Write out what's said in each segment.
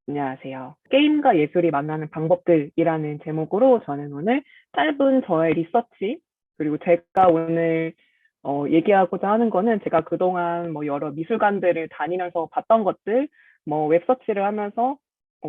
안녕하세요. 게임과 예술이 만나는 방법들이라는 제목으로 저는 오늘 짧은 저의 리서치, 그리고 제가 오늘 얘기하고자 하는 거는 제가 그동안 뭐 여러 미술관들을 다니면서 봤던 것들, 뭐 웹서치를 하면서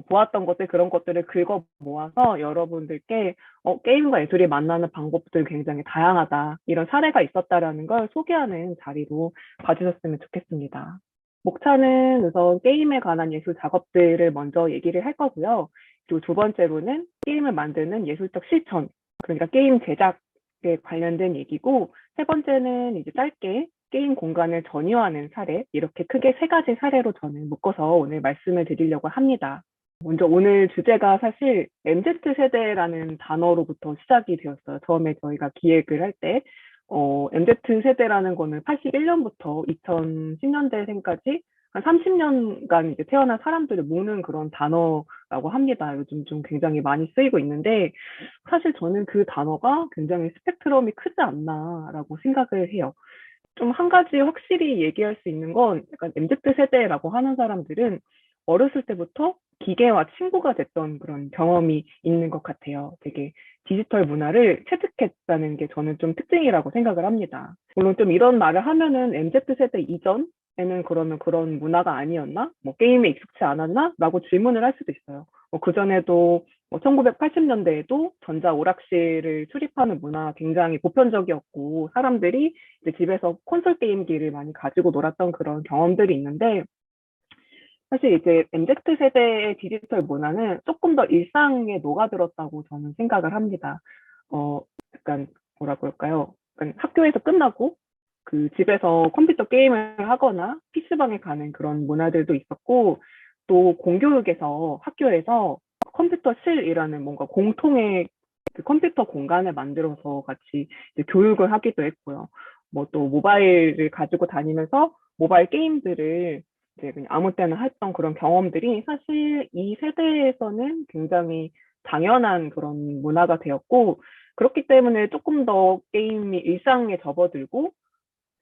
보았던 것들, 그런 것들을 긁어 모아서 여러분들께 게임과 예술이 만나는 방법들 굉장히 다양하다, 이런 사례가 있었다라는 걸 소개하는 자리로 봐주셨으면 좋겠습니다. 목차는 우선 게임에 관한 예술 작업들을 먼저 얘기를 할 거고요. 그리고 두 번째로는 게임을 만드는 예술적 실천, 그러니까 게임 제작에 관련된 얘기고, 세 번째는 이제 짧게 게임 공간을 전이화하는 사례, 이렇게 크게 세 가지 사례로 저는 묶어서 오늘 말씀을 드리려고 합니다. 먼저 오늘 주제가 사실 MZ세대라는 단어로부터 시작이 되었어요. 처음에 저희가 기획을 할 때. MZ세대라는 거는 81년부터 2010년대생까지 한 30년간 이제 태어난 사람들을 모으는 그런 단어라고 합니다. 요즘 좀 굉장히 많이 쓰이고 있는데, 사실 저는 그 단어가 굉장히 스펙트럼이 크지 않나라고 생각을 해요. 좀 한 가지 확실히 얘기할 수 있는 건 약간 MZ세대라고 하는 사람들은 어렸을 때부터 기계와 친구가 됐던 그런 경험이 있는 것 같아요. 되게 디지털 문화를 체득했다는 게 저는 좀 특징이라고 생각을 합니다. 물론 좀 이런 말을 하면은 MZ세대 이전에는 그러면 그런 문화가 아니었나? 뭐 게임에 익숙치 않았나? 라고 질문을 할 수도 있어요. 그전에도 1980년대에도 전자 오락실을 출입하는 문화 굉장히 보편적이었고, 사람들이 이제 집에서 콘솔 게임기를 많이 가지고 놀았던 그런 경험들이 있는데, 사실 이제 MZ 세대의 디지털 문화는 조금 더 일상에 녹아들었다고 저는 생각을 합니다. 약간 뭐라고 할까요? 약간 학교에서 끝나고 그 집에서 컴퓨터 게임을 하거나 PC방에 가는 그런 문화들도 있었고, 또 공교육에서 학교에서 컴퓨터실이라는 뭔가 공통의 그 컴퓨터 공간을 만들어서 같이 이제 교육을 하기도 했고요. 뭐 또 모바일을 가지고 다니면서 모바일 게임들을 이제 그냥 아무 때나 했던 그런 경험들이 사실 이 세대에서는 굉장히 당연한 그런 문화가 되었고, 그렇기 때문에 조금 더 게임이 일상에 접어들고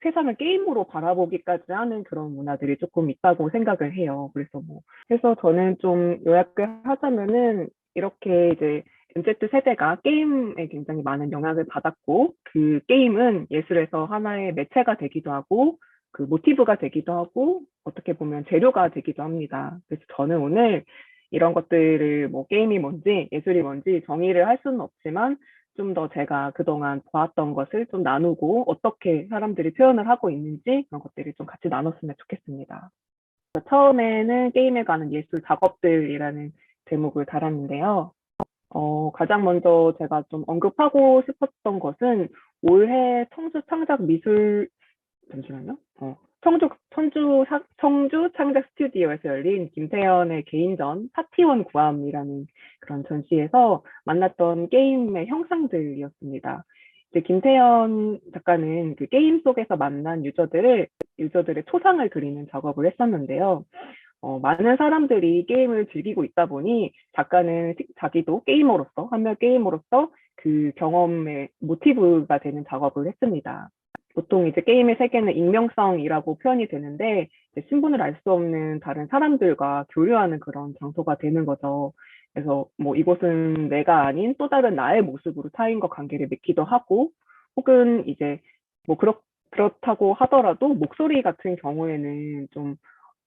세상을 게임으로 바라보기까지 하는 그런 문화들이 조금 있다고 생각을 해요. 그래서 저는 좀 요약을 하자면은 이렇게 이제 MZ 세대가 게임에 굉장히 많은 영향을 받았고, 그 게임은 예술에서 하나의 매체가 되기도 하고, 그 모티브가 되기도 하고, 어떻게 보면 재료가 되기도 합니다. 그래서 저는 오늘 이런 것들을 뭐 게임이 뭔지 예술이 뭔지 정의를 할 수는 없지만, 좀 더 제가 그동안 보았던 것을 좀 나누고 어떻게 사람들이 표현을 하고 있는지 그런 것들이 좀 같이 나눴으면 좋겠습니다. 처음에는 게임에 관한 예술 작업들이라는 제목을 달았는데요. 가장 먼저 제가 좀 언급하고 싶었던 것은 올해 청주 창작 미술, 잠시만요. 청주 창작 스튜디오에서 열린 김태현의 개인전 파티원 구함이라는 그런 전시에서 만났던 게임의 형상들이었습니다. 이제 김태현 작가는 그 게임 속에서 만난 유저들의 초상을 그리는 작업을 했었는데요. 많은 사람들이 게임을 즐기고 있다 보니 작가는 자기도 게이머로서, 한명 게이머로서 그 경험의 모티브가 되는 작업을 했습니다. 보통 이제 게임의 세계는 익명성이라고 표현이 되는데, 이제 신분을 알 수 없는 다른 사람들과 교류하는 그런 장소가 되는 거죠. 그래서 뭐 이곳은 내가 아닌 또 다른 나의 모습으로 타인과 관계를 맺기도 하고, 혹은 이제 뭐 그렇다고 하더라도 목소리 같은 경우에는 좀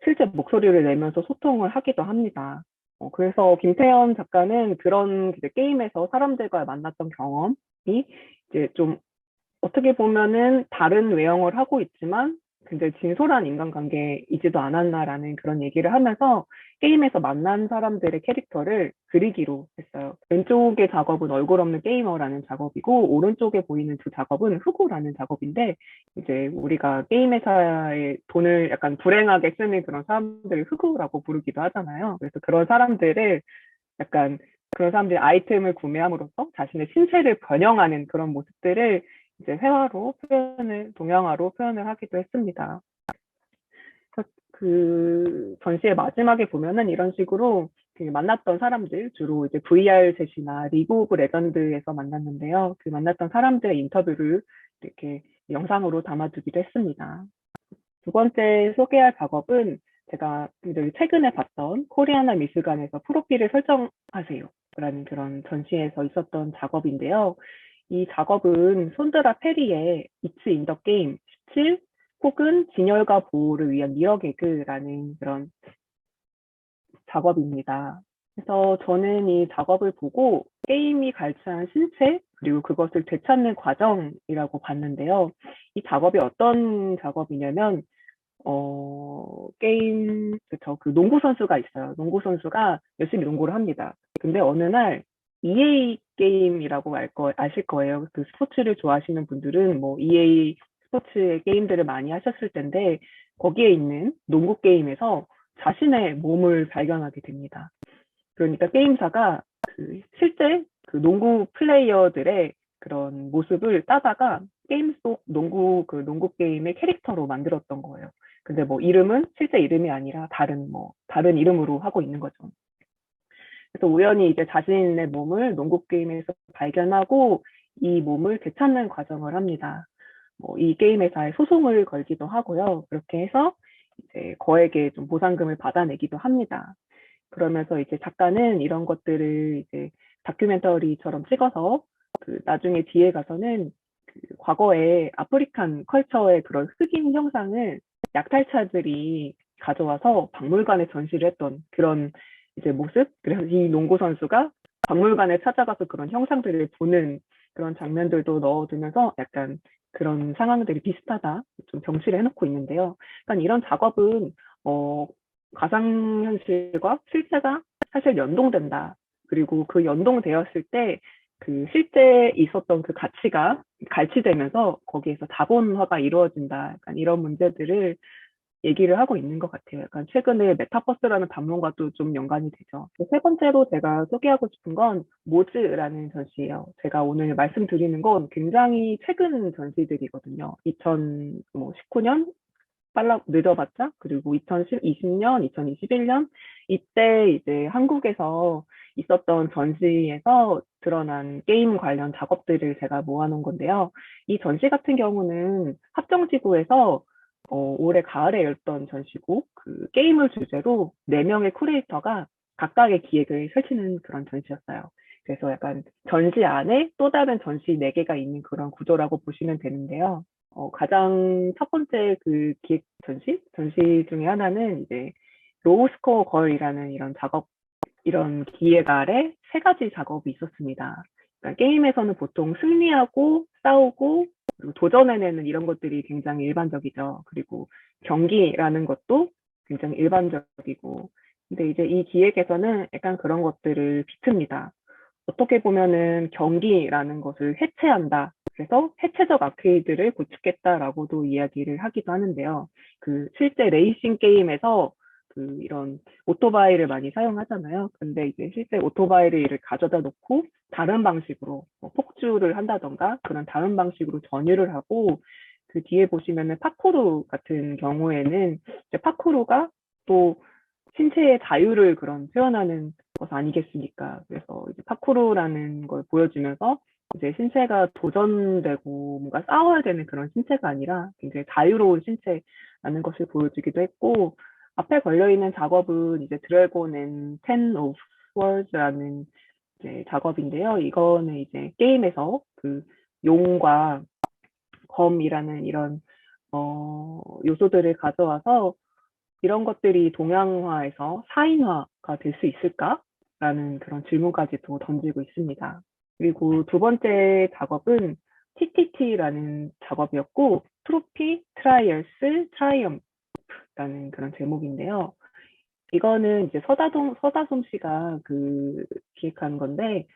실제 목소리를 내면서 소통을 하기도 합니다. 그래서 김태현 작가는 그런 이제 게임에서 사람들과 만났던 경험이 이제 좀 어떻게 보면은 다른 외형을 하고 있지만 굉장히 진솔한 인간관계이지도 않았나라는 그런 얘기를 하면서 게임에서 만난 사람들의 캐릭터를 그리기로 했어요. 왼쪽의 작업은 얼굴 없는 게이머라는 작업이고, 오른쪽에 보이는 두 작업은 흑우라는 작업인데, 이제 우리가 게임 회사에 돈을 약간 불행하게 쓰는 그런 사람들을 흑우라고 부르기도 하잖아요. 그래서 약간 그런 사람들이 아이템을 구매함으로써 자신의 신체를 변형하는 그런 모습들을 이제 동양화로 표현을 하기도 했습니다. 그 전시의 마지막에 보면은 이런 식으로 그 만났던 사람들, 주로 이제 VR 셋이나 리그 오브 레전드에서 만났는데요. 그 만났던 사람들의 인터뷰를 이렇게 영상으로 담아두기도 했습니다. 두 번째 소개할 작업은 제가 굉장히 최근에 봤던 코리아나 미술관에서 프로필을 설정하세요. 라는 그런 전시에서 있었던 작업인데요. 이 작업은 손드라 페리의 It's in the Game 17 혹은 진열과 보호를 위한 미러 개그라는 그런 작업입니다. 그래서 저는 이 작업을 보고 게임이 갈취한 신체 그리고 그것을 되찾는 과정이라고 봤는데요. 이 작업이 어떤 작업이냐면 그쵸. 그 농구 선수가 있어요. 농구 선수가 열심히 농구를 합니다. 근데 어느 날 EA 게임이라고 아실 거예요. 그 스포츠를 좋아하시는 분들은 뭐 EA 스포츠의 게임들을 많이 하셨을 텐데 거기에 있는 농구 게임에서 자신의 몸을 발견하게 됩니다. 그러니까 게임사가 그 실제 그 농구 플레이어들의 그런 모습을 따다가 게임 속 농구 게임의 캐릭터로 만들었던 거예요. 근데 뭐 이름은 실제 이름이 아니라 다른 이름으로 하고 있는 거죠. 그래서 우연히 이제 자신의 몸을 농구 게임에서 발견하고 이 몸을 되찾는 과정을 합니다. 뭐 이 게임 회사에 소송을 걸기도 하고요. 그렇게 해서 이제 거액의 좀 보상금을 받아내기도 합니다. 그러면서 이제 작가는 이런 것들을 이제 다큐멘터리처럼 찍어서 그 나중에 뒤에 가서는 그 과거에 아프리칸 컬처의 그런 흑인 형상을 약탈차들이 가져와서 박물관에 전시를 했던 그런 이제 모습. 그래서 이 농구 선수가 박물관에 찾아가서 그런 형상들을 보는 그런 장면들도 넣어두면서 약간 그런 상황들이 비슷하다 좀 병치를 해놓고 있는데요. 그러니까 이런 작업은 어, 가상현실과 실제가 사실 연동된다. 그리고 그 연동되었을 때 그 실제 있었던 그 가치가 갈취되면서 거기에서 자본화가 이루어진다. 약간 이런 문제들을 얘기를 하고 있는 것 같아요. 약간 최근에 메타버스라는 담론과도 좀 연관이 되죠. 세 번째로 제가 소개하고 싶은 건 모즈라는 전시예요. 제가 오늘 말씀드리는 건 굉장히 최근 전시들이거든요. 2019년 빨라 늦어봤자 그리고 2020년, 2021년 이때 이제 한국에서 있었던 전시에서 드러난 게임 관련 작업들을 제가 모아놓은 건데요. 이 전시 같은 경우는 합정지구에서 올해 가을에 열렸던 전시고 그 게임을 주제로 4명의 큐레이터가 각각의 기획을 펼치는 그런 전시였어요. 그래서 약간 전시 안에 또 다른 전시 4개가 있는 그런 구조라고 보시면 되는데요. 가장 첫 번째 그 기획 전시 중에 하나는 이제 로우 스코어 걸이라는 이런 기획 아래 3가지 작업이 있었습니다. 그러니까 게임에서는 보통 승리하고 싸우고 그리고 도전해내는 이런 것들이 굉장히 일반적이죠. 그리고 경기라는 것도 굉장히 일반적이고. 근데 이제 이 기획에서는 약간 그런 것들을 비춥니다. 어떻게 보면은 경기라는 것을 해체한다. 그래서 해체적 아케이드를 구축했다라고도 이야기를 하기도 하는데요. 그 실제 레이싱 게임에서 그 이런 오토바이를 많이 사용하잖아요. 근데 이제 실제 오토바이를 가져다 놓고 다른 방식으로 뭐 폭주를 한다던가 그런 다른 방식으로 전유를 하고 그 뒤에 보시면은 파쿠르 같은 경우에는 이제 파쿠르가 또 신체의 자유를 그런 표현하는 것 아니겠습니까? 그래서 이제 파쿠르라는 걸 보여주면서 이제 신체가 도전되고 뭔가 싸워야 되는 그런 신체가 아니라 굉장히 자유로운 신체라는 것을 보여주기도 했고 앞에 걸려있는 작업은 이제 드래곤 앤 텐 오브 스워즈라는 이제 작업인데요. 이거는 이제 게임에서 그 용과 검이라는 이런 요소들을 가져와서 이런 것들이 동양화에서 사인화가 될 수 있을까라는 그런 질문까지도 던지고 있습니다. 그리고 두 번째 작업은 TTT라는 작업이었고, 트로피 트라이얼스 트라이엄프라는 그런 제목인데요. 이거는 이제 서다솜 씨가 그 기획한 건데,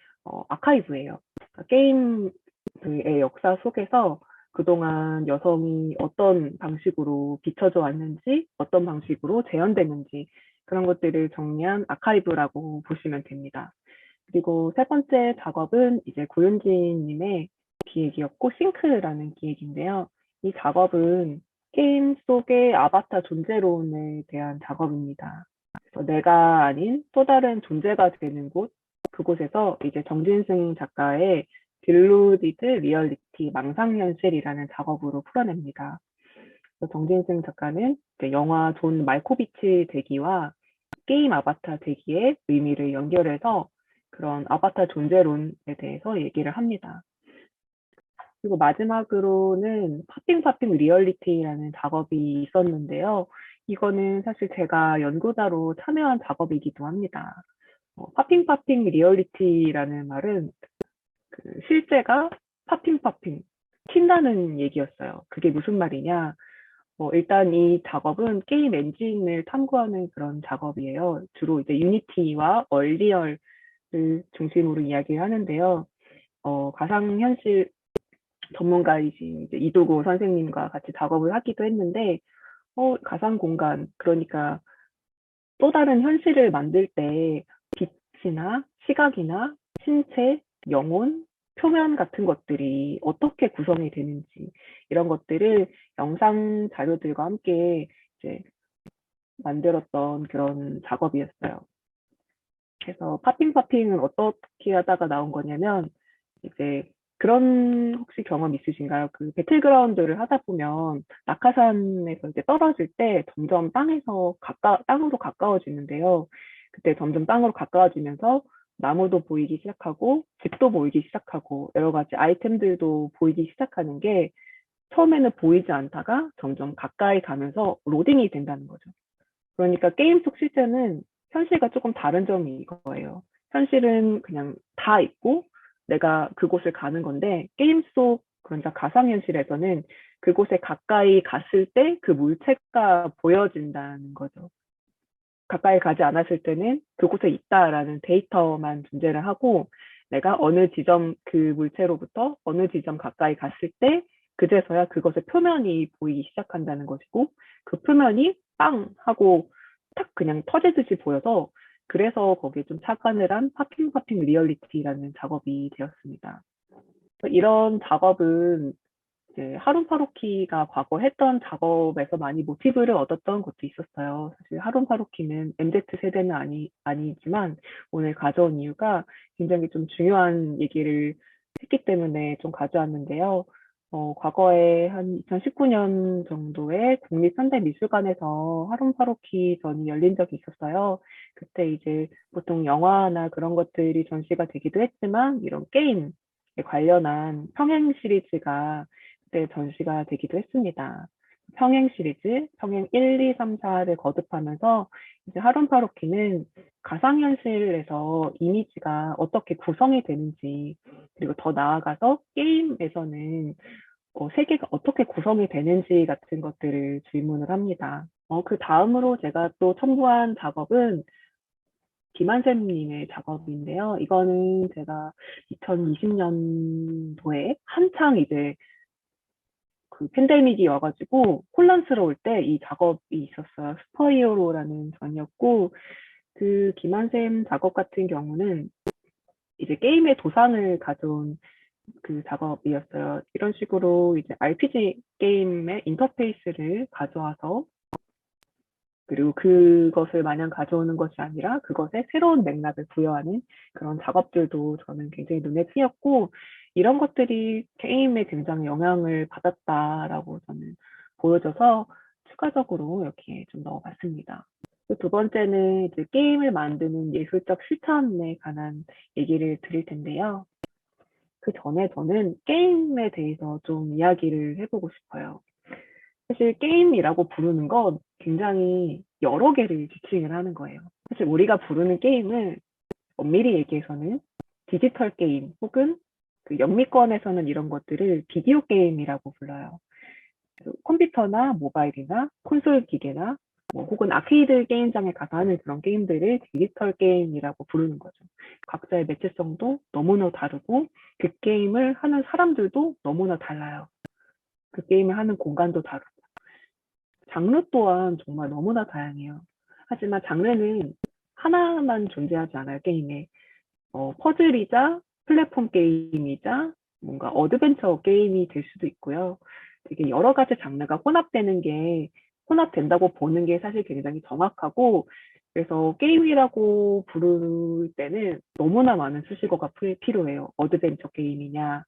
아카이브예요. 그러니까 게임의 역사 속에서 그동안 여성이 어떤 방식으로 비춰져 왔는지, 어떤 방식으로 재현됐는지, 그런 것들을 정리한 아카이브라고 보시면 됩니다. 그리고 세 번째 작업은 이제 고윤진 님의 기획이었고, 싱크라는 기획인데요. 이 작업은 게임 속의 아바타 존재론에 대한 작업입니다. 내가 아닌 또 다른 존재가 되는 곳, 그곳에서 이제 정진승 작가의 딜루디드 리얼리티 망상현실이라는 작업으로 풀어냅니다. 정진승 작가는 이제 영화 존 말코비치 대기와 게임 아바타 대기의 의미를 연결해서 그런 아바타 존재론에 대해서 얘기를 합니다. 그리고 마지막으로는 파핑파핑 리얼리티라는 작업이 있었는데요. 이거는 사실 제가 연구자로 참여한 작업이기도 합니다. 파핑파핑 리얼리티라는 말은 그 실제가 파핑파핑 튄다는 얘기였어요. 그게 무슨 말이냐? 일단 이 작업은 게임 엔진을 탐구하는 그런 작업이에요. 주로 이제 유니티와 얼리얼을 중심으로 이야기를 하는데요. 가상현실 전문가이신 이제 이도구 선생님과 같이 작업을 하기도 했는데, 가상 공간, 그러니까 또 다른 현실을 만들 때 빛이나 시각이나 신체, 영혼, 표면 같은 것들이 어떻게 구성이 되는지 이런 것들을 영상 자료들과 함께 이제 만들었던 그런 작업이었어요. 그래서 파핑파핑은 어떻게 하다가 나온 거냐면 이제 그런 혹시 경험 있으신가요? 그 배틀그라운드를 하다 보면 낙하산에서 이제 떨어질 때 점점 땅으로 가까워지는데요. 그때 점점 땅으로 가까워지면서 나무도 보이기 시작하고 집도 보이기 시작하고 여러 가지 아이템들도 보이기 시작하는 게 처음에는 보이지 않다가 점점 가까이 가면서 로딩이 된다는 거죠. 그러니까 게임 속 실제는 현실과 조금 다른 점이 이거예요. 현실은 그냥 다 있고 내가 그곳을 가는 건데 게임 속 그러니까 가상현실에서는 그곳에 가까이 갔을 때 그 물체가 보여진다는 거죠. 가까이 가지 않았을 때는 그곳에 있다라는 데이터만 존재를 하고 내가 어느 지점 그 물체로부터 어느 지점 가까이 갔을 때 그제서야 그것의 표면이 보이기 시작한다는 것이고 그 표면이 빵 하고 탁 그냥 터지듯이 보여서 그래서 거기에 좀 착안을 한 파핑파핑 리얼리티라는 작업이 되었습니다. 이런 작업은 이제 하룬 파루키가 과거 했던 작업에서 많이 모티브를 얻었던 것도 있었어요. 사실 하룬 파루키는 MZ 세대는 아니지만 오늘 가져온 이유가 굉장히 좀 중요한 얘기를 했기 때문에 좀 가져왔는데요. 과거에 한 2019년 정도에 국립현대미술관에서 하룬 파루키 전이 열린 적이 있었어요. 그때 이제 보통 영화나 그런 것들이 전시가 되기도 했지만 이런 게임에 관련한 평행 시리즈가 그때 전시가 되기도 했습니다. 평행 시리즈, 평행 1, 2, 3, 4를 거듭하면서 이제 하룬 파루키는 가상현실에서 이미지가 어떻게 구성이 되는지, 그리고 더 나아가서 게임에서는 세계가 어떻게 구성이 되는지 같은 것들을 질문을 합니다. 그 다음으로 제가 또 첨부한 작업은 김한샘님의 작업인데요. 이거는 제가 2020년도에 한창 이제 그 팬데믹이 와가지고 혼란스러울 때 이 작업이 있었어요. 슈퍼히어로라는 전이었고 그 김한샘 작업 같은 경우는 이제 게임의 도상을 가져온 그 작업이었어요. 이런 식으로 이제 RPG 게임의 인터페이스를 가져와서 그리고 그것을 마냥 가져오는 것이 아니라 그것에 새로운 맥락을 부여하는 그런 작업들도 저는 굉장히 눈에 띄었고 이런 것들이 게임에 굉장히 영향을 받았다라고 저는 보여져서 추가적으로 이렇게 좀 넣어봤습니다. 두 번째는 이제 게임을 만드는 예술적 실천에 관한 얘기를 드릴 텐데요. 그 전에 저는 게임에 대해서 좀 이야기를 해보고 싶어요. 사실 게임이라고 부르는 건 굉장히 여러 개를 지칭을 하는 거예요. 사실 우리가 부르는 게임을 엄밀히 얘기해서는 디지털 게임 혹은 그 영미권에서는 이런 것들을 비디오 게임이라고 불러요. 컴퓨터나 모바일이나 콘솔 기계나 혹은 아케이드 게임장에 가서 하는 그런 게임들을 디지털 게임이라고 부르는 거죠. 각자의 매체성도 너무나 다르고 그 게임을 하는 사람들도 너무나 달라요. 그 게임을 하는 공간도 다르고 장르 또한 정말 너무나 다양해요. 하지만 장르는 하나만 존재하지 않아요, 게임에. 퍼즐이자 플랫폼 게임이자 뭔가 어드벤처 게임이 될 수도 있고요. 되게 여러 가지 장르가 혼합된다고 보는 게 사실 굉장히 정확하고, 그래서 게임이라고 부를 때는 너무나 많은 수식어가 필요해요. 어드벤처 게임이냐,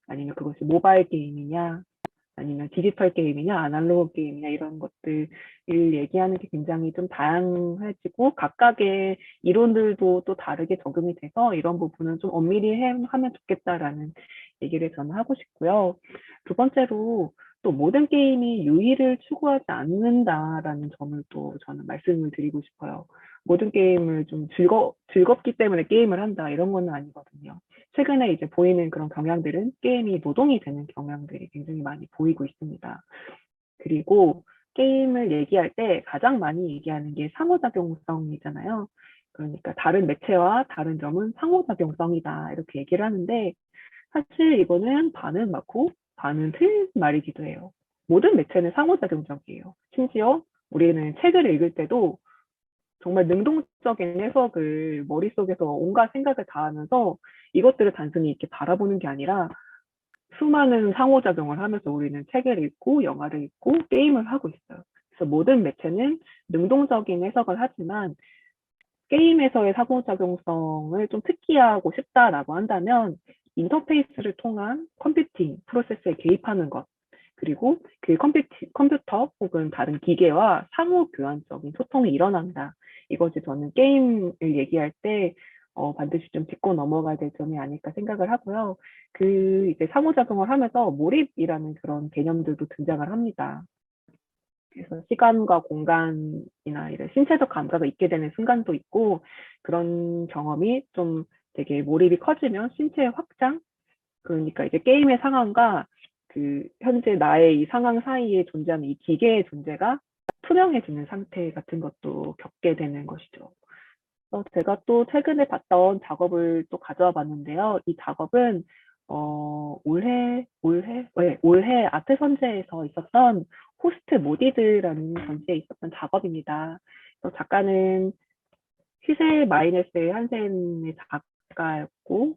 아니면 그것이 모바일 게임이냐, 아니면 디지털 게임이냐, 아날로그 게임이냐 이런 것들을 얘기하는 게 굉장히 좀 다양해지고 각각의 이론들도 또 다르게 적용이 돼서 이런 부분은 좀 엄밀히 하면 좋겠다라는 얘기를 저는 하고 싶고요. 두 번째로 또 모든 게임이 유의를 추구하지 않는다라는 점을 또 저는 말씀을 드리고 싶어요. 모든 게임을 좀 즐겁기 때문에 게임을 한다 이런 거는 아니거든요. 최근에 이제 보이는 그런 경향들은 게임이 노동이 되는 경향들이 굉장히 많이 보이고 있습니다. 그리고 게임을 얘기할 때 가장 많이 얘기하는 게 상호작용성이잖아요. 그러니까 다른 매체와 다른 점은 상호작용성이다 이렇게 얘기를 하는데 사실 이거는 반은 맞고 반은 틀린 말이기도 해요. 모든 매체는 상호작용적이에요. 심지어 우리는 책을 읽을 때도 정말 능동적인 해석을 머릿속에서 온갖 생각을 다 하면서 이것들을 단순히 이렇게 바라보는 게 아니라 수많은 상호작용을 하면서 우리는 책을 읽고 영화를 읽고 게임을 하고 있어요. 그래서 모든 매체는 능동적인 해석을 하지만 게임에서의 상호작용성을 좀 특기하고 싶다라고 한다면 인터페이스를 통한 컴퓨팅 프로세스에 개입하는 것 그리고 그 컴퓨터 혹은 다른 기계와 상호 교환적인 소통이 일어난다. 이것이 저는 게임을 얘기할 때 반드시 좀 짚고 넘어가야 될 점이 아닐까 생각을 하고요. 그 이제 상호작용을 하면서 몰입이라는 그런 개념들도 등장을 합니다. 그래서 시간과 공간이나 이런 신체적 감각을 잊게 되는 순간도 있고 그런 경험이 좀 되게 몰입이 커지면 신체의 확장 그러니까 이제 게임의 상황과 그 현재 나의 이 상황 사이에 존재하는 이 기계의 존재가 투명해지는 상태 같은 것도 겪게 되는 것이죠. 그래서 제가 또 최근에 봤던 작업을 또 가져와 봤는데요. 이 작업은 올해 아트 선재에서 있었던 호스트 모디드라는 전시에 있었던 작업입니다. 그래서 작가는 히세 마이네스의 한센의 작가였고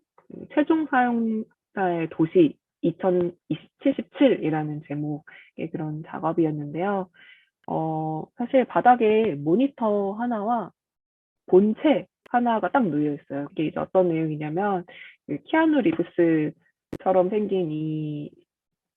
최종 사용자의 도시 2077이라는 제목의 그런 작업이었는데요. 사실 바닥에 모니터 하나와 본체 하나가 딱 놓여 있어요. 이게 이제 어떤 내용이냐면 그 키아누 리브스처럼 생긴 이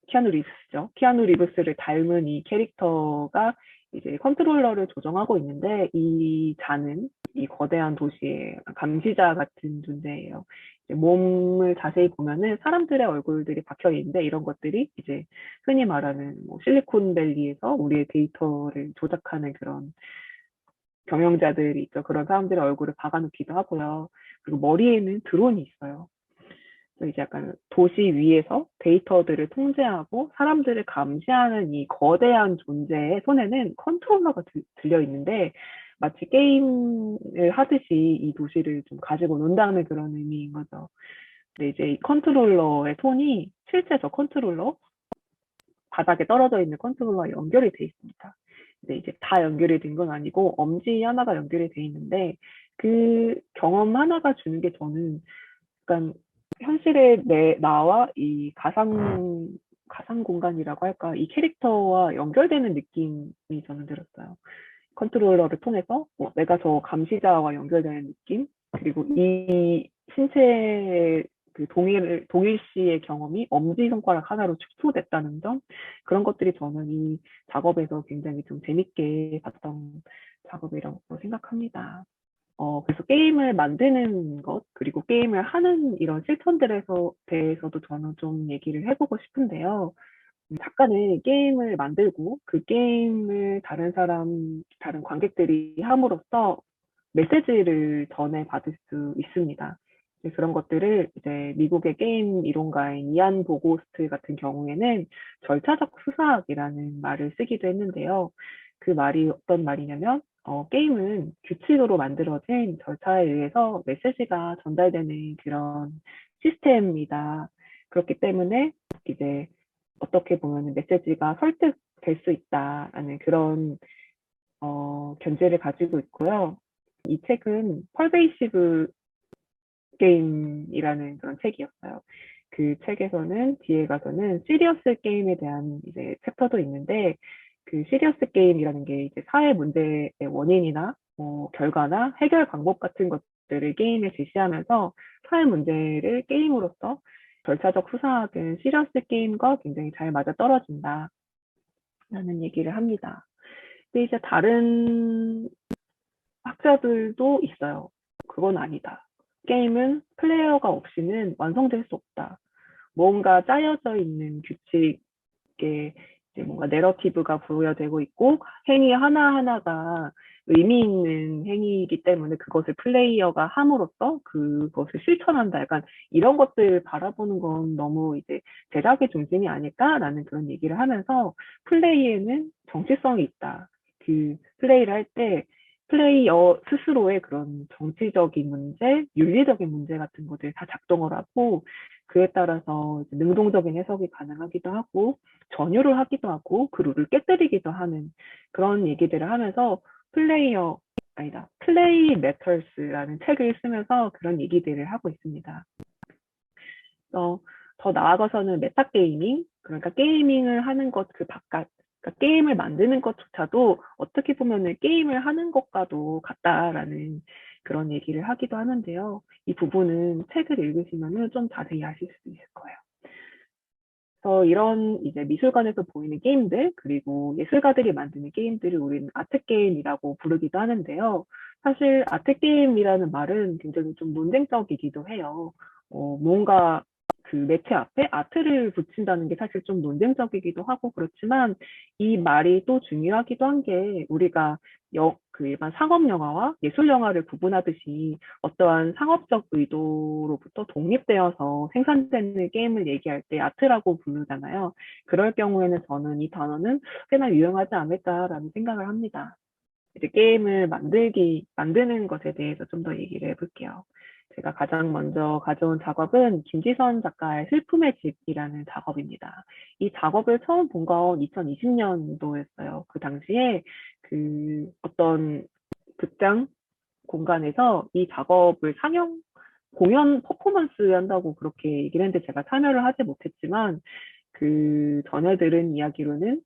키아누 리브스죠. 키아누 리브스를 닮은 이 캐릭터가 이제 컨트롤러를 조정하고 있는데 이 자는 이 거대한 도시의 감시자 같은 존재예요. 몸을 자세히 보면은 사람들의 얼굴들이 박혀 있는데 이런 것들이 이제 흔히 말하는 뭐 실리콘밸리에서 우리의 데이터를 조작하는 그런 경영자들이 있죠. 그런 사람들의 얼굴을 박아놓기도 하고요. 그리고 머리에는 드론이 있어요. 그래서 이제 약간 도시 위에서 데이터들을 통제하고 사람들을 감시하는 이 거대한 존재의 손에는 컨트롤러가 들려 있는데 마치 게임을 하듯이 이 도시를 좀 가지고 논다는 그런 의미인 거죠. 근데 이제 이 컨트롤러의 손이 실제 저 컨트롤러 바닥에 떨어져 있는 컨트롤러와 연결이 돼 있습니다. 근데 이제 다 연결이 된 건 아니고 엄지 하나가 연결이 돼 있는데 그 경험 하나가 주는 게 저는 약간 현실의 나와 이 가상 공간이라고 할까 이 캐릭터와 연결되는 느낌이 저는 들었어요. 컨트롤러를 통해서 내가 저 감시자와 연결되는 느낌 그리고 이 신체 그 동일시의 경험이 엄지손가락 하나로 축소됐다는 점 그런 것들이 저는 이 작업에서 굉장히 좀 재밌게 봤던 작업이라고 생각합니다. 그래서 게임을 만드는 것, 그리고 게임을 하는 이런 실천들에서 대해서도 저는 좀 얘기를 해보고 싶은데요. 작가는 게임을 만들고 그 게임을 다른 관객들이 함으로써 메시지를 전해받을 수 있습니다. 그런 것들을 이제 미국의 게임 이론가인 이안 보고스트 같은 경우에는 절차적 수사학이라는 말을 쓰기도 했는데요. 그 말이 어떤 말이냐면 게임은 규칙으로 만들어진 절차에 의해서 메시지가 전달되는 그런 시스템이다. 그렇기 때문에 이제 어떻게 보면 메시지가 설득될 수 있다라는 그런 견제를 가지고 있고요. 이 책은 펄베이시브 게임이라는 그런 책이었어요. 그 책에서는 뒤에 가서는 시리어스 게임에 대한 이제 챕터도 있는데 그 시리어스 게임이라는 게 이제 사회 문제의 원인이나 결과나 해결 방법 같은 것들을 게임에 제시하면서 사회 문제를 게임으로서 절차적 수사학은 시리어스 게임과 굉장히 잘 맞아떨어진다 라는 얘기를 합니다. 근데 이제 다른 학자들도 있어요. 그건 아니다. 게임은 플레이어가 없이는 완성될 수 없다. 뭔가 짜여져 있는 규칙에 이제 뭔가 내러티브가 부여되고 있고 행위 하나하나가 의미 있는 행위이기 때문에 그것을 플레이어가 함으로써 그것을 실천한다. 약간 이런 것들 바라보는 건 너무 이제 제작의 중심이 아닐까라는 그런 얘기를 하면서 플레이에는 정치성이 있다. 그 플레이를 할 때 플레이어 스스로의 그런 정치적인 문제, 윤리적인 문제 같은 것들이 다 작동을 하고 그에 따라서 능동적인 해석이 가능하기도 하고 전유를 하기도 하고 그 룰을 깨뜨리기도 하는 그런 얘기들을 하면서 플레이어 아니다 플레이 매터스라는 책을 쓰면서 그런 얘기들을 하고 있습니다. 더 나아가서는 메타게이밍 그러니까 게이밍을 하는 것 그 바깥 그러니까 게임을 만드는 것조차도 어떻게 보면은 게임을 하는 것과도 같다라는 그런 얘기를 하기도 하는데요. 이 부분은 책을 읽으시면은 좀 자세히 아실 수 있을 거예요. 그래서 이런 이제 미술관에서 보이는 게임들 그리고 예술가들이 만드는 게임들을 우리는 아트 게임이라고 부르기도 하는데요. 사실 아트 게임이라는 말은 굉장히 좀 논쟁적이기도 해요. 뭔가 그 매체 앞에 아트를 붙인다는 게 사실 좀 논쟁적이기도 하고 그렇지만 이 말이 또 중요하기도 한 게 우리가 그 일반 상업 영화와 예술 영화를 구분하듯이 어떠한 상업적 의도로부터 독립되어서 생산되는 게임을 얘기할 때 아트라고 부르잖아요. 그럴 경우에는 저는 이 단어는 꽤나 유용하지 않을까라는 생각을 합니다. 이제 게임을 만드는 것에 대해서 좀 더 얘기를 해볼게요. 제가 가장 먼저 가져온 작업은 김지선 작가의 슬픔의 집이라는 작업입니다. 이 작업을 처음 본 건 2020년도였어요. 그 당시에 그 어떤 극장 공간에서 이 작업을 공연 퍼포먼스 한다고 그렇게 얘기를 했는데 제가 참여를 하지 못했지만 그 전에 들은 이야기로는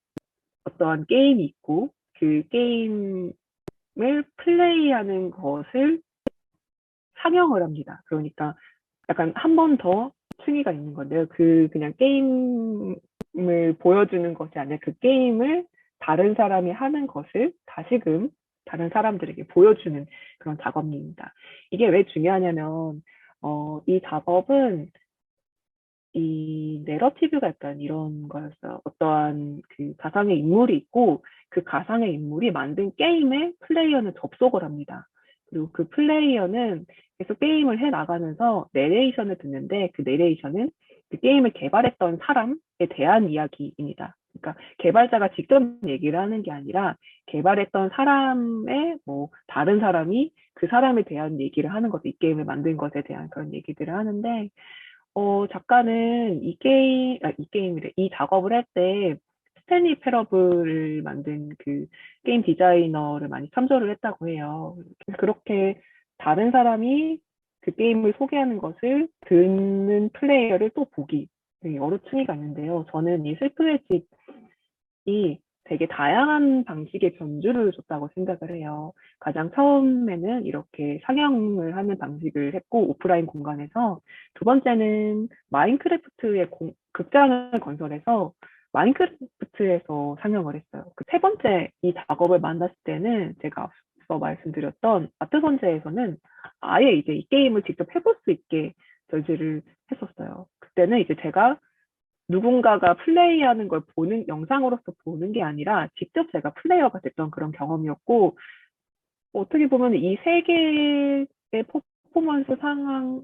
어떠한 게임이 있고 그 게임을 플레이하는 것을 상영을 합니다. 그러니까 약간 한 번 더 층위가 있는 건데요. 그냥 게임을 보여주는 것이 아니라 그 게임을 다른 사람이 하는 것을 다시금 다른 사람들에게 보여주는 그런 작업입니다. 이게 왜 중요하냐면, 이 작업은 이 내러티브가 약간 이런 거였어요. 어떠한 그 가상의 인물이 있고 그 가상의 인물이 만든 게임에 플레이어는 접속을 합니다. 그리고 그 플레이어는 계속 게임을 해 나가면서 내레이션을 듣는데 그 내레이션은 그 게임을 개발했던 사람에 대한 이야기입니다. 그러니까 개발자가 직접 얘기를 하는 게 아니라 개발했던 사람의 뭐 다른 사람이 그 사람에 대한 얘기를 하는 것도 이 게임을 만든 것에 대한 그런 얘기들을 하는데 작가는 이 게임이래. 이 작업을 할 때 스탠리 페러블을 만든 그 게임 디자이너를 많이 참조를 했다고 해요. 그렇게 다른 사람이 그 게임을 소개하는 것을 듣는 플레이어를 또 보기. 되게 여러 층위가 있는데요. 저는 이 슬픔의 집이 되게 다양한 방식의 변주를 줬다고 생각을 해요. 가장 처음에는 이렇게 상영을 하는 방식을 했고, 오프라인 공간에서, 두 번째는 마인크래프트의 극장을 건설해서 마인크래프트에서 상영을 했어요. 그 세 번째 이 작업을 만났을 때는 제가 앞서 말씀드렸던 아트 선재에서는 아예 이제 이 게임을 직접 해볼 수 있게 결제를 했었어요. 그때는 이제 제가 누군가가 플레이하는 걸 보는 영상으로서 보는 게 아니라 직접 제가 플레이어가 됐던 그런 경험이었고 어떻게 보면 이 세 개의 퍼포먼스 상황이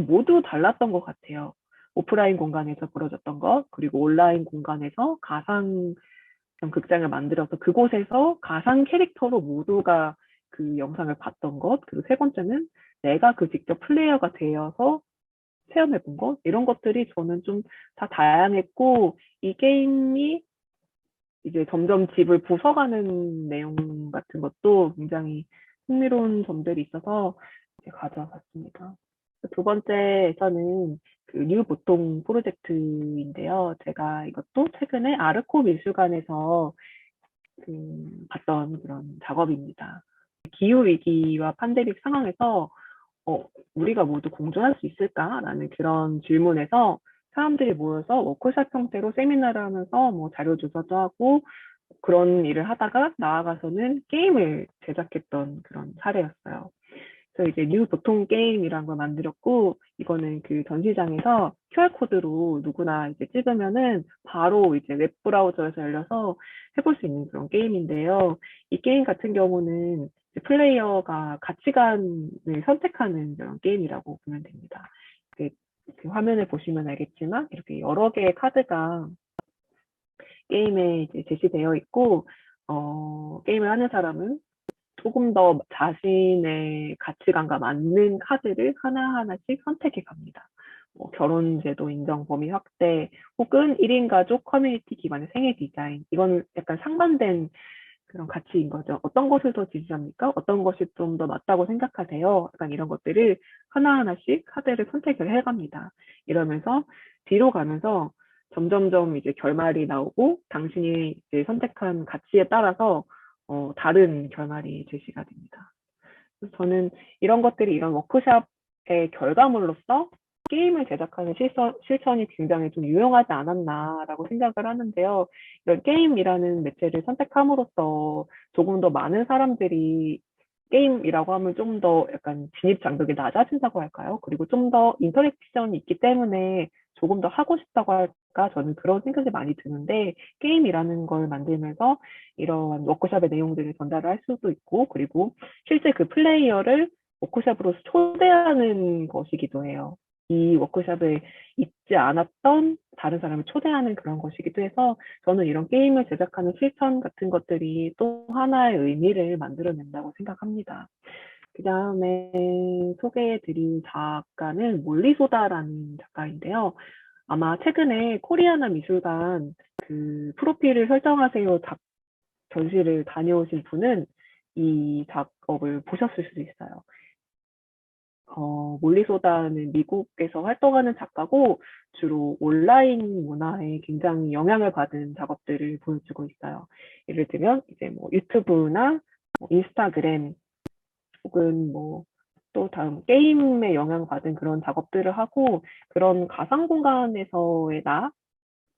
모두 달랐던 것 같아요. 오프라인 공간에서 벌어졌던 것 그리고 온라인 공간에서 가상 극장을 만들어서 그곳에서 가상 캐릭터로 모두가 그 영상을 봤던 것 그리고 세 번째는 내가 그 직접 플레이어가 되어서 체험해본 것 이런 것들이 저는 좀 다 다양했고 이 게임이 이제 점점 집을 부숴가는 내용 같은 것도 굉장히 흥미로운 점들이 있어서 가져왔습니다. 두 번째에서는 그 뉴보통 프로젝트인데요. 제가 이것도 최근에 아르코 미술관에서 봤던 그런 작업입니다. 기후 위기와 팬데믹 상황에서 어, 우리가 모두 공존할 수 있을까라는 그런 질문에서 사람들이 모여서 워크숍 형태로 세미나를 하면서 뭐 자료 조사도 하고 그런 일을 하다가 나아가서는 게임을 제작했던 그런 사례였어요. 그래서 이제 뉴 보통 게임이라는 걸 만들었고, 이거는 그 전시장에서 QR코드로 누구나 이제 찍으면은 바로 이제 웹 브라우저에서 열려서 해볼 수 있는 그런 게임인데요. 이 게임 같은 경우는 이제 플레이어가 가치관을 선택하는 그런 게임이라고 보면 됩니다. 그 화면을 보시면 알겠지만 이렇게 여러 개의 카드가 게임에 이제 제시되어 있고, 게임을 하는 사람은 조금 더 자신의 가치관과 맞는 카드를 하나하나씩 선택해 갑니다. 뭐 결혼제도 인정 범위 확대 혹은 1인 가족 커뮤니티 기반의 생애 디자인. 이건 약간 상반된 그런 가치인 거죠. 어떤 것을 더 지지합니까? 어떤 것이 좀 더 맞다고 생각하세요? 약간 이런 것들을 하나하나씩 카드를 선택을 해갑니다. 이러면서 뒤로 가면서 점점점 이제 결말이 나오고 당신이 이제 선택한 가치에 따라서 다른 결말이 제시가 됩니다. 그래서 저는 이런 것들이 이런 워크숍의 결과물로서 게임을 제작하는 실천이 굉장히 좀 유용하지 않았나라고 생각을 하는데요. 이런 게임이라는 매체를 선택함으로써 조금 더 많은 사람들이 게임이라고 하면 좀 더 약간 진입 장벽이 낮아진다고 할까요? 그리고 좀 더 인터랙션이 있기 때문에 조금 더 하고 싶다고 할까? 저는 그런 생각이 많이 드는데 게임이라는 걸 만들면서 이러한 워크숍의 내용들을 전달을 할 수도 있고 그리고 실제 그 플레이어를 워크숍으로 초대하는 것이기도 해요. 이 워크숍에 있지 않았던 다른 사람을 초대하는 그런 것이기도 해서 저는 이런 게임을 제작하는 실천 같은 것들이 또 하나의 의미를 만들어낸다고 생각합니다. 그 다음에 소개해드릴 작가는 몰리소다라는 작가인데요. 아마 최근에 코리아나 미술관 그 프로필을 설정하세요 전시를 다녀오신 분은 이 작업을 보셨을 수도 있어요. 몰리소다는 미국에서 활동하는 작가고 주로 온라인 문화에 굉장히 영향을 받은 작업들을 보여주고 있어요. 예를 들면 이제 뭐 유튜브나 뭐 인스타그램 혹은 뭐 또 다음 게임에 영향받은 그런 작업들을 하고 그런 가상 공간에서의 나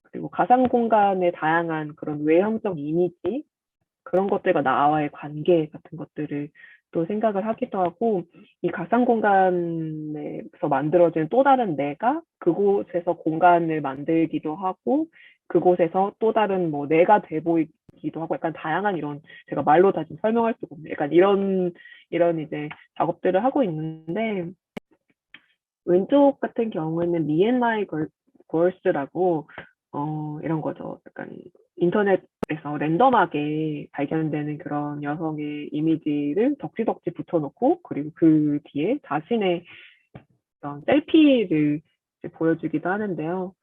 그리고 가상 공간의 다양한 그런 외형적 이미지 그런 것들과 나와의 관계 같은 것들을 또 생각을 하기도 하고 이 가상 공간에서 만들어진 또 다른 내가 그곳에서 공간을 만들기도 하고 그곳에서 또 다른 뭐 내가 돼 보이기도 하고 약간 다양한 이런 제가 말로 다 지금 설명할 수가 없네. 약간 이런 이제 작업들을 하고 있는데 왼쪽 같은 경우에는 Me and My Girls라고 이런 거죠. 약간 인터넷에서 랜덤하게 발견되는 그런 여성의 이미지를 덕지덕지 붙여놓고 그리고 그 뒤에 자신의 그런 셀피를 이제 보여주기도 하는데요.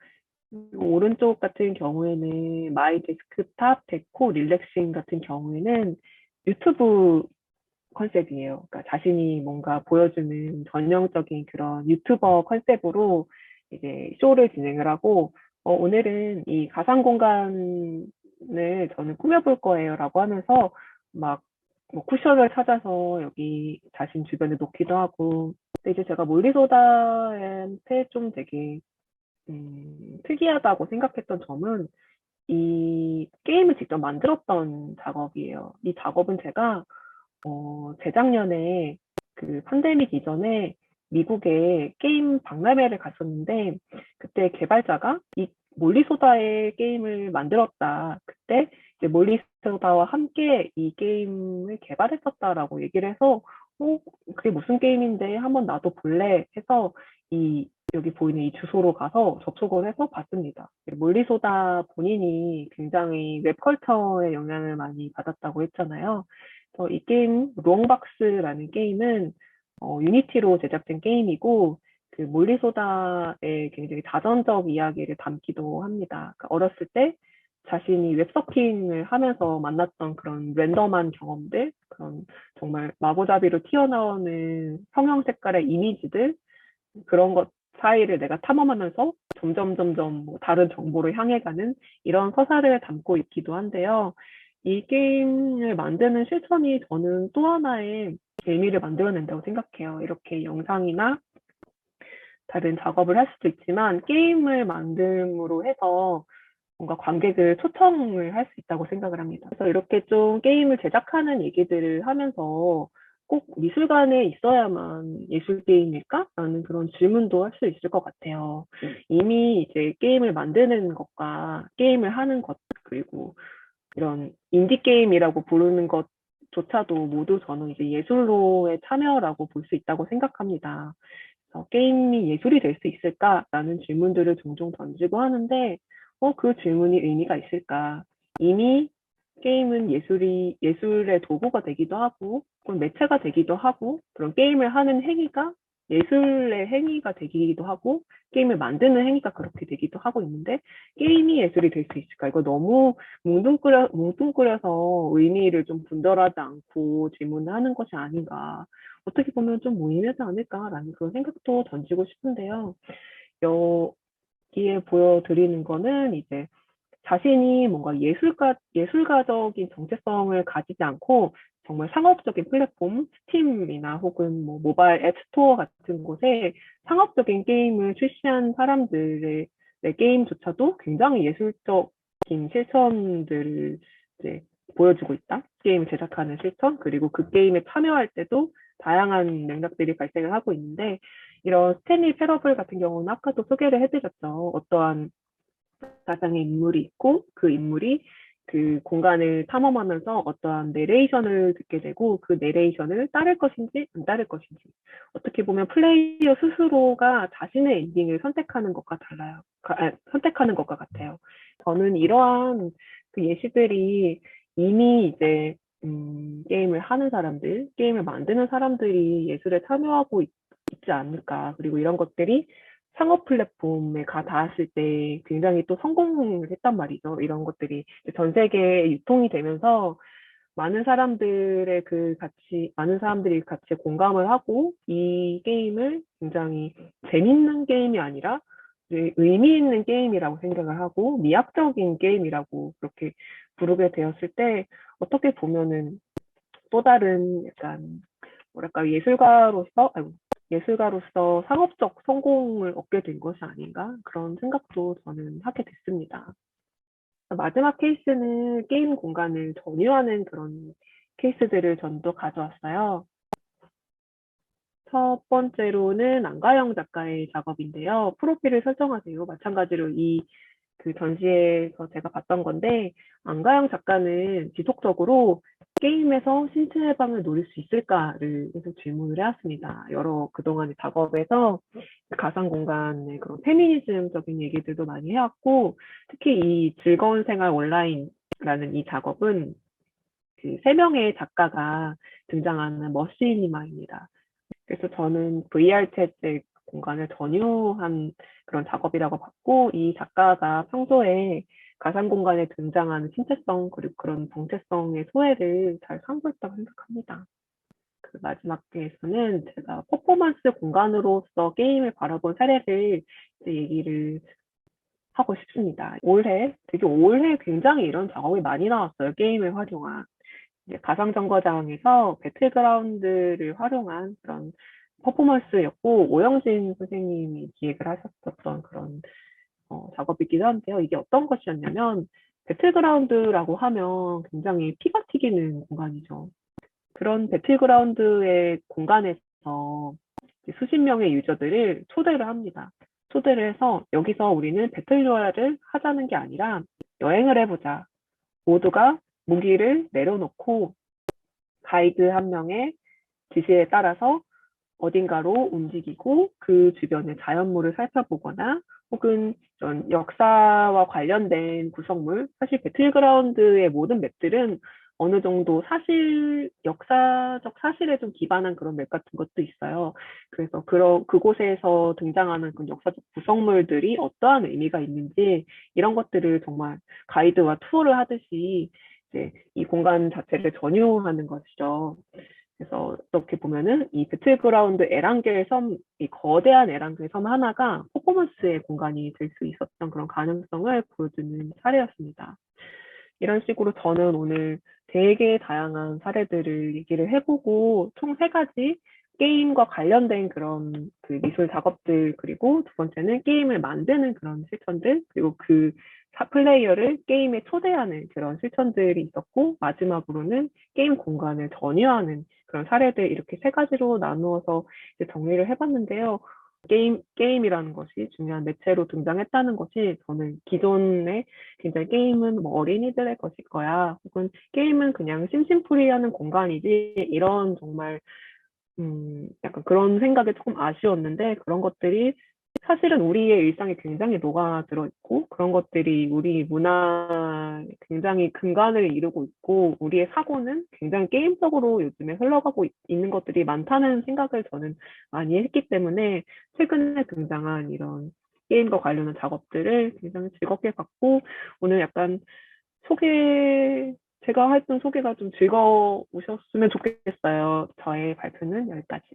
오른쪽 같은 경우에는 마이 데스크탑 데코 릴렉싱 같은 경우에는 유튜브 컨셉이에요. 그러니까 자신이 뭔가 보여주는 전형적인 그런 유튜버 컨셉으로 이제 쇼를 진행을 하고, 오늘은 이 가상 공간을 저는 꾸며볼 거예요라고 하면서 막 뭐 쿠션을 찾아서 여기 자신 주변에 놓기도 하고, 근데 이제 제가 몰리소다한테 좀 되게 특이하다고 생각했던 점은 이 게임을 직접 만들었던 작업이에요. 이 작업은 제가 재작년에 그 팬데믹 이전에 미국에 게임 박람회를 갔었는데 그때 개발자가 이 몰리소다의 게임을 만들었다. 그때 이제 몰리소다와 함께 이 게임을 개발했었다라고 얘기를 해서 그게 무슨 게임인데 한번 나도 볼래 해서 이 여기 보이는 이 주소로 가서 접속을 해서 봤습니다. 몰리소다 본인이 굉장히 웹컬처에 영향을 많이 받았다고 했잖아요. 이 게임 롱박스라는 게임은 유니티로 제작된 게임이고 그 몰리소다의 굉장히 자전적 이야기를 담기도 합니다. 그러니까 어렸을 때 자신이 웹서핑을 하면서 만났던 그런 랜덤한 경험들, 그런 정말 마구잡이로 튀어나오는 성형 색깔의 이미지들, 그런 것 사이를 내가 탐험하면서 점점 뭐 다른 정보를 향해 가는 이런 서사를 담고 있기도 한데요. 이 게임을 만드는 실천이 저는 또 하나의 의미를 만들어낸다고 생각해요. 이렇게 영상이나 다른 작업을 할 수도 있지만 게임을 만듦으로 해서 뭔가 관객을 초청을 할 수 있다고 생각을 합니다. 그래서 이렇게 좀 게임을 제작하는 얘기들을 하면서 꼭 미술관에 있어야만 예술 게임일까? 라는 그런 질문도 할 수 있을 것 같아요. 이미 이제 게임을 만드는 것과 게임을 하는 것, 그리고 이런 인디 게임이라고 부르는 것조차도 모두 저는 이제 예술로의 참여라고 볼 수 있다고 생각합니다. 게임이 예술이 될 수 있을까라는 질문들을 종종 던지고 하는데, 그 질문이 의미가 있을까? 이미 게임은 예술의 도구가 되기도 하고, 그런 매체가 되기도 하고, 그런 게임을 하는 행위가 예술의 행위가 되기도 하고, 게임을 만드는 행위가 그렇게 되기도 하고 있는데, 게임이 예술이 될 수 있을까? 이거 너무 뭉뚱그려서 의미를 좀 분별하지 않고 질문을 하는 것이 아닌가. 어떻게 보면 좀 무의미하지 않을까라는 그런 생각도 던지고 싶은데요. 여기에 보여드리는 거는 이제 자신이 뭔가 예술가적인 정체성을 가지지 않고 정말 상업적인 플랫폼, 스팀이나 혹은 뭐 모바일 앱 스토어 같은 곳에 상업적인 게임을 출시한 사람들의 게임조차도 굉장히 예술적인 실천들을 이제 보여주고 있다. 게임을 제작하는 실천, 그리고 그 게임에 참여할 때도 다양한 맥락들이 발생을 하고 있는데, 이런 스탠리 패러블 같은 경우는 아까도 소개를 해드렸죠. 어떠한 가상의 인물이 있고 그 인물이 그 공간을 탐험하면서 어떠한 내레이션을 듣게 되고 그 내레이션을 따를 것인지 안 따를 것인지, 어떻게 보면 플레이어 스스로가 자신의 엔딩을 선택하는 것과 달라요. 선택하는 것과 같아요. 저는 이러한 그 예시들이 이미 이제 게임을 하는 사람들, 게임을 만드는 사람들이 예술에 참여하고 있지 않을까. 그리고 이런 것들이 상업 플랫폼에 닿았을 때 굉장히 또 성공을 했단 말이죠. 이런 것들이 전 세계에 유통이 되면서 많은 사람들이 같이 공감을 하고 이 게임을 굉장히 재밌는 게임이 아니라 의미 있는 게임이라고 생각을 하고 미학적인 게임이라고 그렇게 부르게 되었을 때, 어떻게 보면은 또 다른 약간 뭐랄까 예술가로서 상업적 성공을 얻게 된 것이 아닌가, 그런 생각도 저는 하게 됐습니다. 마지막 케이스는 게임 공간을 전유하는 그런 케이스들을 전 또 가져왔어요. 첫 번째로는 안가영 작가의 작업인데요. 프로필을 설정하세요. 마찬가지로 그 전시에서 제가 봤던 건데, 안가영 작가는 지속적으로 게임에서 신체 해방을 노릴 수 있을까를 계속 질문을 해왔습니다. 여러 그동안의 작업에서 가상 공간의 그런 페미니즘적인 얘기들도 많이 해왔고, 특히 이 즐거운 생활 온라인이라는 이 작업은 그 세 명의 작가가 등장하는 머시니마입니다. 그래서 저는 VR 채색 공간을 전유한 그런 작업이라고 봤고, 이 작가가 평소에 가상 공간에 등장하는 신체성 그리고 그런 정체성의 소외를 잘 상고했다고 생각합니다. 그 마지막 회에서는 제가 퍼포먼스 공간으로서 게임을 바라본 사례를 이제 얘기를 하고 싶습니다. 되게 올해 굉장히 이런 작업이 많이 나왔어요. 게임을 활용한. 이제 가상정거장에서 배틀그라운드를 활용한 그런 퍼포먼스였고, 오영진 선생님이 기획을 하셨었던 그런 작업이기도 한데요. 이게 어떤 것이었냐면, 배틀그라운드라고 하면 굉장히 피가 튀기는 공간이죠. 그런 배틀그라운드의 공간에서 수십 명의 유저들을 초대를 합니다. 초대를 해서 여기서 우리는 배틀로얄을 하자는 게 아니라 여행을 해보자. 모두가 무기를 내려놓고 가이드 한 명의 지시에 따라서 어딘가로 움직이고 그 주변의 자연물을 살펴보거나 혹은 이런 역사와 관련된 구성물, 사실 배틀그라운드의 모든 맵들은 어느 정도 역사적 사실에 좀 기반한 그런 맵 같은 것도 있어요. 그래서 그곳에서 등장하는 그 역사적 구성물들이 어떠한 의미가 있는지, 이런 것들을 정말 가이드와 투어를 하듯이 이제 이 공간 자체를 전유하는 것이죠. 그래서 어떻게 보면은 이 배틀그라운드 에란겔 섬, 이 거대한 에란겔 섬 하나가 퍼포먼스의 공간이 될 수 있었던 그런 가능성을 보여주는 사례였습니다. 이런 식으로 저는 오늘 되게 다양한 사례들을 얘기를 해보고 총 세 가지 게임과 관련된 그런 그 미술 작업들, 그리고 두 번째는 게임을 만드는 그런 실천들, 그리고 그 플레이어를 게임에 초대하는 그런 실천들이 있었고, 마지막으로는 게임 공간을 전유하는 그런 사례들, 이렇게 세 가지로 나누어서 이제 정리를 해봤는데요. 게임이라는 것이 중요한 매체로 등장했다는 것이, 저는 기존에 굉장히 게임은 뭐 어린이들의 것일 거야, 혹은 게임은 그냥 심심풀이하는 공간이지, 이런 정말 약간 그런 생각이 조금 아쉬웠는데, 그런 것들이 사실은 우리의 일상에 굉장히 녹아들어 있고, 그런 것들이 우리 문화에 굉장히 근간을 이루고 있고, 우리의 사고는 굉장히 게임적으로 요즘에 흘러가고 있는 것들이 많다는 생각을 저는 많이 했기 때문에, 최근에 등장한 이런 게임과 관련한 작업들을 굉장히 즐겁게 봤고, 오늘 약간 소개, 제가 했던 소개가 좀 즐거우셨으면 좋겠어요. 저의 발표는 여기까지.